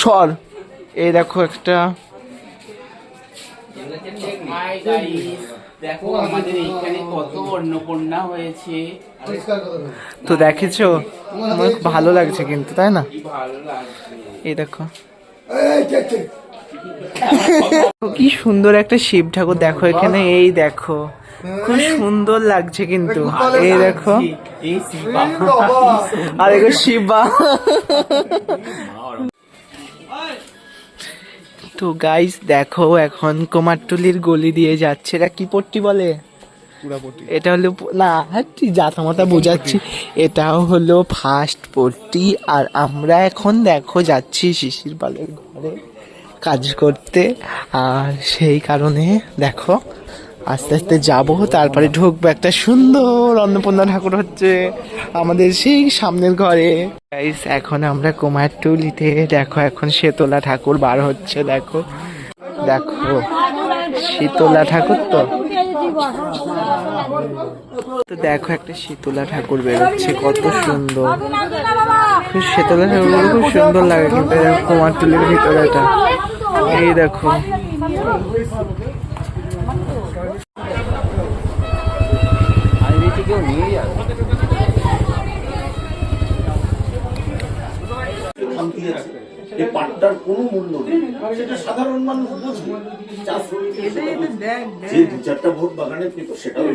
সর। এই দেখো একটা, দেখো আমাদের এইখানে কত অন্নপূর্ণা হয়েছে। তো দেখেছো, আমার খুব ভালো লাগছে কিন্তু, তাই না? ভালো লাগছে। এই দেখো কি সুন্দর একটা শিব ঠাকুর, দেখো এখানে, এই দেখো খুব সুন্দর লাগছে কিন্তু, এই দেখো, এই শিবা। আর দেখো শিবা। তো গাইস দেখো, এখন কুমারটুলির গলি দিয়ে যাচ্ছে, এটা কি পট্টি বলে? এটা হলো না, তুই জাতা মাতা বোঝাচ্ছি, এটাও হলো ফার্স্ট পট্টি। আর আমরা এখন দেখো যাচ্ছি শিশির পালের ঘরে কাজ করতে, আর সেই কারণে দেখো আস্তে আস্তে যাবো, তারপরে ঢুকবো। একটা সুন্দর অন্নপূর্ণা ঠাকুর হচ্ছে আমাদের সেই সামনের ঘরে। গাইস এখন আমরা কুমারটুলিতে, দেখো এখন শীতলা ঠাকুর বার হচ্ছে, দেখো দেখো শীতলা ঠাকুর। তো দেখো একটা শীতলা ঠাকুর বেরোচ্ছে, কত সুন্দর, খুব শীতলা ঠাকুর খুব সুন্দর লাগে কিন্তু, কুমারটুলির ভিতরে এটা, এই দেখো। এই পাটটার কোনো মূল্য নেই, সেটা সাধারণ মানুষ বুঝবে। যে দু চারটা ভোট বাগানে পেত সেটাও